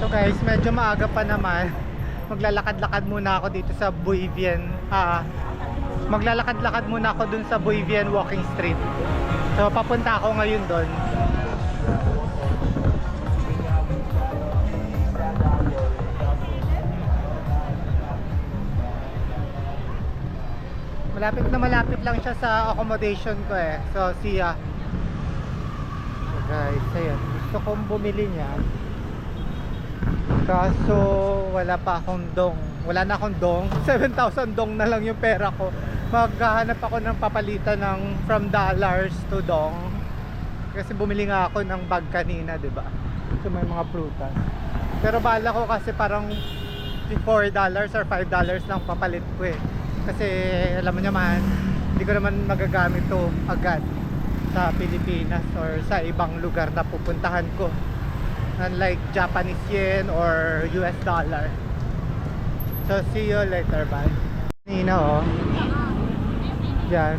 So guys, medyo maaga pa naman. Maglalakad-lakad muna ako dito sa Buivian. Maglalakad-lakad muna ako dun sa Buivian Walking Street. So papunta ako ngayon doon. Malapit lang siya sa accommodation ko eh. So see ya. So guys, ayun. Gusto kong bumili niya. Kaso wala pa akong dong. Wala na akong dong. 7,000 dong na lang yung pera ko. Maghahanap ako ng papalitan ng from dollars to dong. Kasi bumili nga ako ng bag kanina, 'di ba? So may mga prutas. Pero bala ko kasi parang $4 or $5 lang papalit ko eh. Kasi alam mo naman, hindi ko naman magagamit to agad sa Pilipinas or sa ibang lugar na pupuntahan ko. Unlike Japanese yen or US dollar. So see you later, bye. Nina oh. Yan.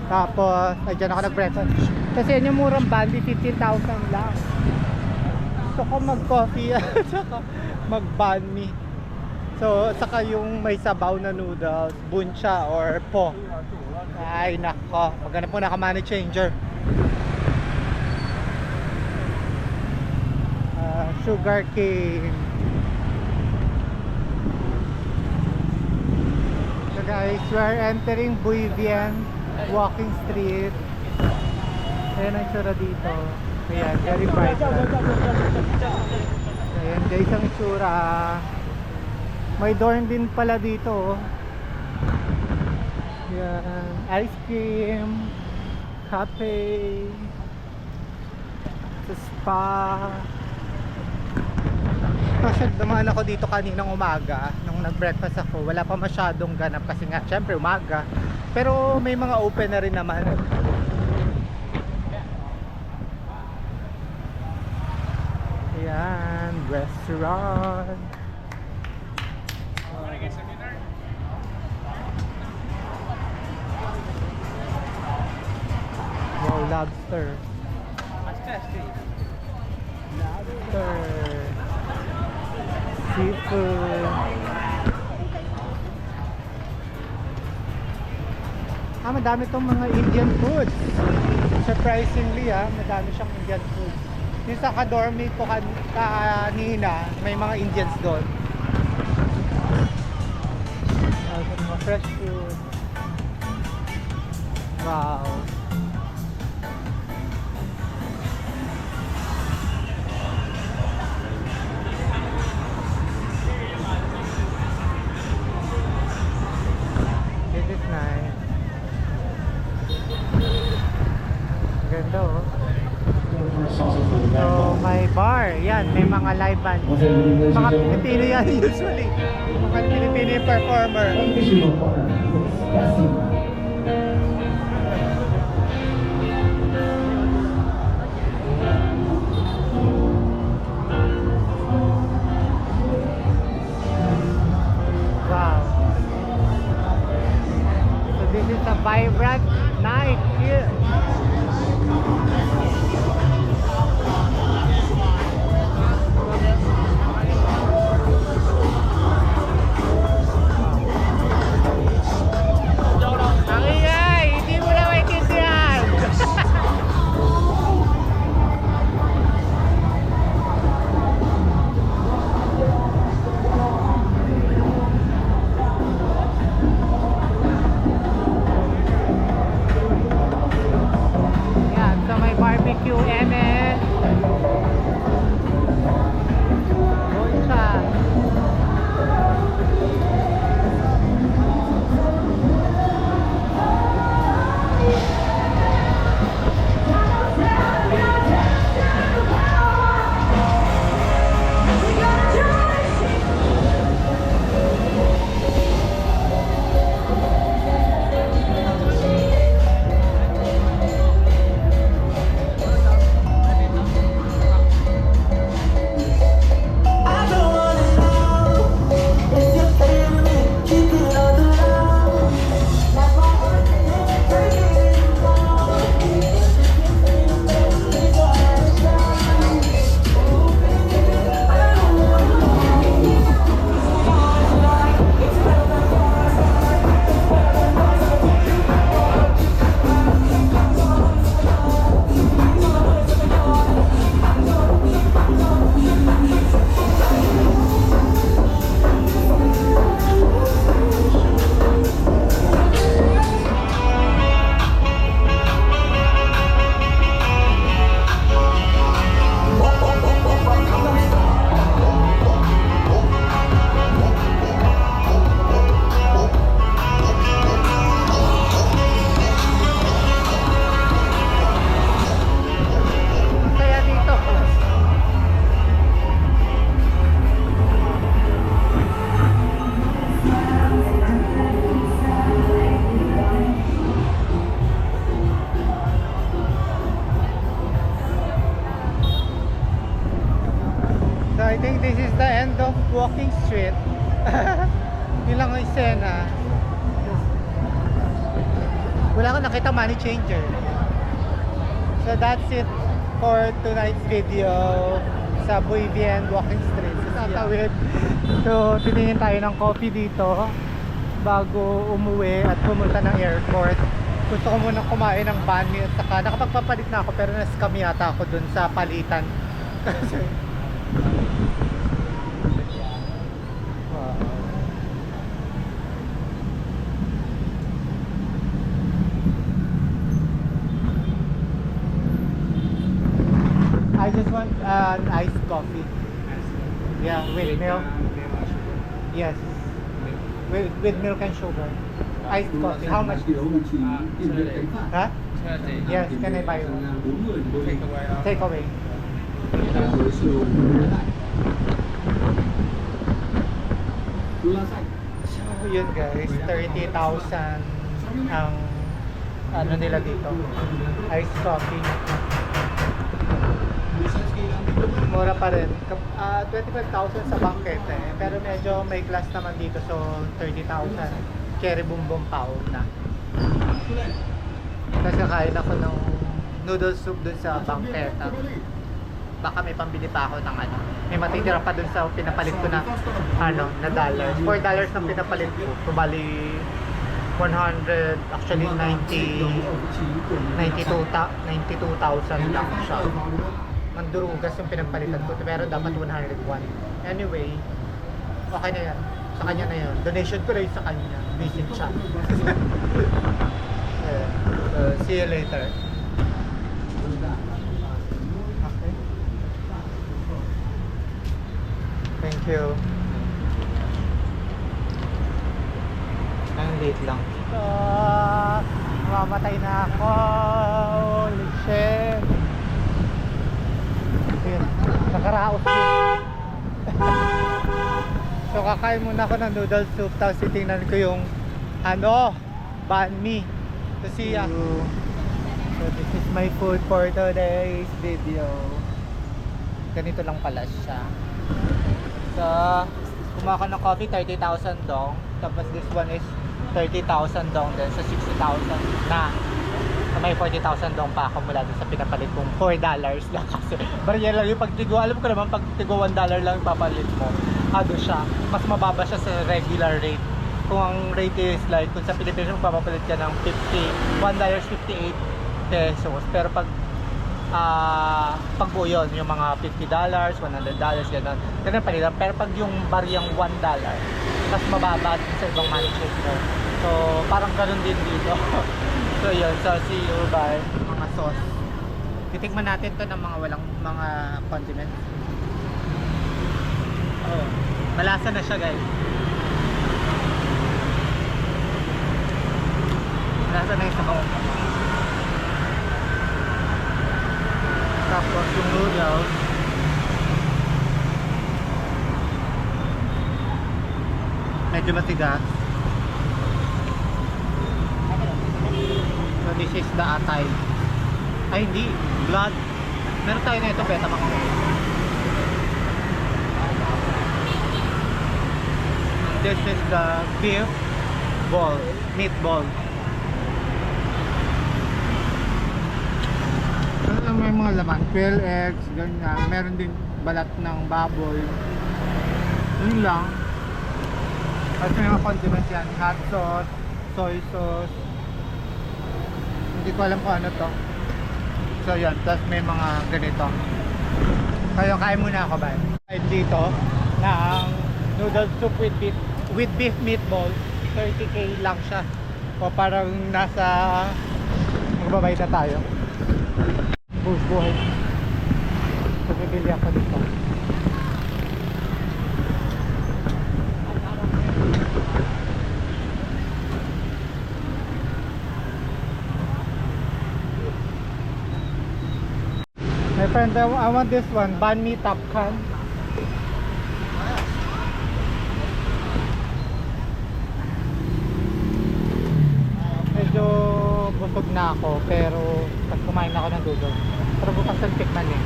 Tapos, ay dyan ako nag-breakfast. Kasi yan yung murang bandi, 15,000 lang. Gusto ko mag-coffee at saka mag-banh mi. So, saka yung may sabaw na noodles, buncha or po. Ay, nako. Maghanap muna ka money changer. Sugar cane. So guys, we're entering Buivian Walking Street. Ayan ang itsura dito. Ayan, very bright. Ayan guys ang itsura. May dorm din pala dito. Ayan, ice cream, cafe, spa. Kasi dumaan ako dito kaninang umaga nung nag-breakfast ako. Wala pa masyadong ganap kasi nga syempre umaga. Pero may mga open na rin naman. Ayan, restaurant. Wow, lobster. Lobster. Seafood. Madami tong mga Indian food. Surprisingly madami siyang Indian food. Yung sa ka-dormit ko kanina, may mga Indians doon. Mga fresh food. Wow. This is nice. Ganda oh. So may bar, yan, may mga live band. Mga Pilipino yan usually. Mga Pilipino yung performer. Wow. So this is a vibrant night here. think this is the end of walking street. Yun lang ang eksena. Wala akong nakita money changer. So that's it for tonight's video sa Buivian Walking Street. So tatawid. So tiningin tayo ng coffee dito bago umuwi at pumunta ng airport. Gusto ko munang kumain ng banh mi at saka nakapagpapalit na ako pero na-scam yata ako dun sa palitan. Kasi I just want an iced coffee. Yeah, with milk. Yes. With milk and sugar. Iced coffee. How much? Huh? Yes, can I buy one? Take away. So, yun guys, 30,000 ang ano nila dito. Iced coffee. Mura pa rin. 25,000 sa bangkete pero medyo may class naman dito, so 30,000. Cherry bumbong pao na. Kasi kakain ako ng noodle soup dun sa bangketa. Baka may pambili pa ako ng ano. May matitira pa dun sa pinapalit ko na ano, na dollars. $4 ang pinapalit ko. So bali 100, actually 92,000 lang siya. Mandurugas yung pinagpalitan ko pero dapat 101. Anyway, okay na yan. Sa kanya na yun. Donation ko rin sa kanya. Visit siya. See you later. Okay. Thank you. Ang late lang. Mamatay na ako. Holy shit. Nakaraos yun. So kakain muna ako ng noodle soup tapos titingnan ko yung ano, banh mi. So see ya. So this is my food for today's video. Ganito lang pala siya. So kumuha ko ng coffee, 30,000 dong. Tapos this one is 30,000 dong din. So 60,000 na. So may 40,000 dong pa ako mula dun sa pinapalit kong $4 lang kasi barya lang yung pagtigo. Alam ko naman pagtigo $1 lang papalit mo. Ano siya, mas mababa siya sa regular rate. Kung ang rate is like, kung sa Pilipinas magpapalit ka ng $1.58 pesos. Pero pag buo yun, yung mga $50, $100, gano'n. Ganun palitan. Pero pag yung baryang $1, mas mababa sa ibang money change mo. So, parang ganun din dito. So yun, so see you, bye. Mga sauce. Titikman natin to ng mga walang mga condiments. Oh, malasa na siya guys. Malasa na yung sabaw. Tapos yung noodles. Medyo matigas. So this is the atay. Ay hindi, blood. Meron tayo na ito, beta mga. This is the beef ball, meatball. So, may mga laman, 12 eggs, ganyan. Meron din balat ng baboy. Yun lang. At may mga condiments yan, hot sauce, soy sauce. Hindi ko alam kung ano to. So yan, tapos may mga ganito. Kaya kain muna ako ba? Dito ng noodle soup with beef meatball. 30k lang siya. O parang nasa magbabayad na tayo. Buhay. So bibili ako dito. My friend, I want this one, banh mi tapkan. Medyo busog na ako, pero pag kumain na ako ng noodles, pero bukas ang tikman eh.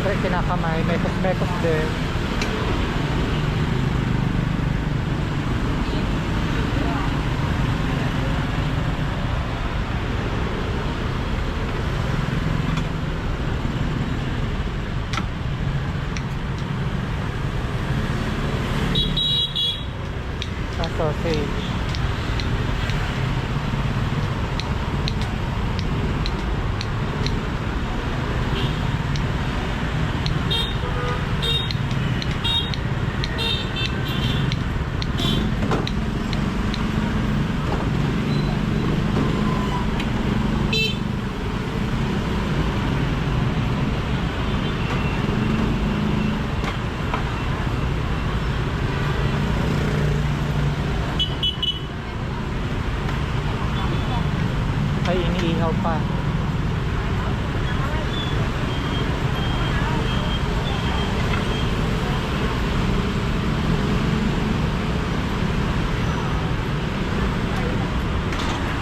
syempre kinakamay, mekos-mekos din. Sa sausage. Ay, iniihaw pa.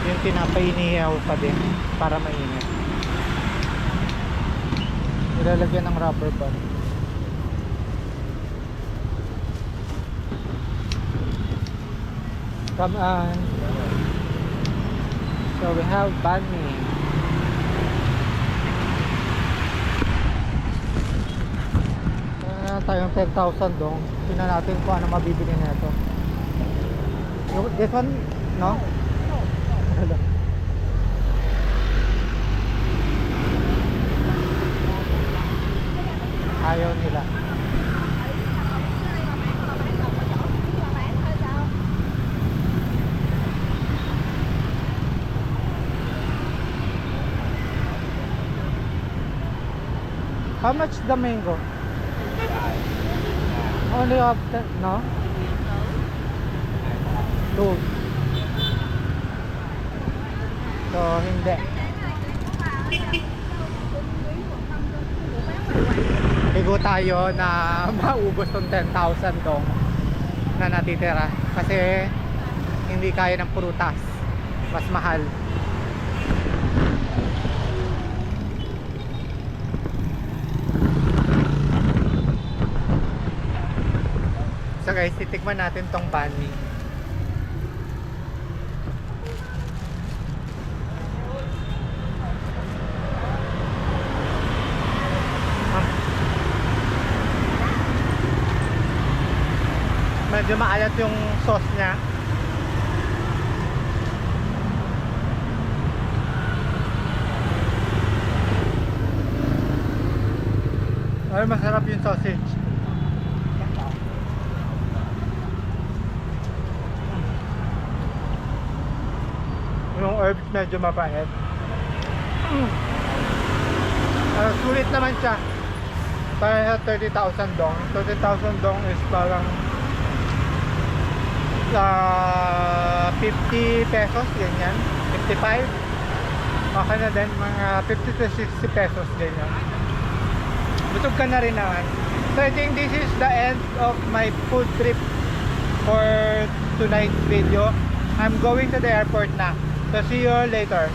Yung tinapay iniihaw pa din para mainit. Ilalagyan ng rubber band. Come on. So we have banh mi. Tayong 10,000 dong. Tingnan natin kung ano mabibili nito. This one, no? Ayaw nila. How much the mango? Only of the, no? 2. So, hindi. Ligo tayo na maubos tong 10,000 dong na natitira. Kasi hindi kaya ng prutas. Mas mahal. So guys, titikman natin tong banh mi. Medyo maalat yung sauce niya. Ay, masarap yung sausage. Yung herbs medyo mapait. Sulit naman siya. Para 30,000 dong. 30,000 dong is parang 50 pesos, ganyan. 55. Okay na din, mga 50 to 60 pesos, ganyan. Busog ka na rin naman. So I think this is the end of my food trip for tonight's video. I'm going to the airport na. So see you later.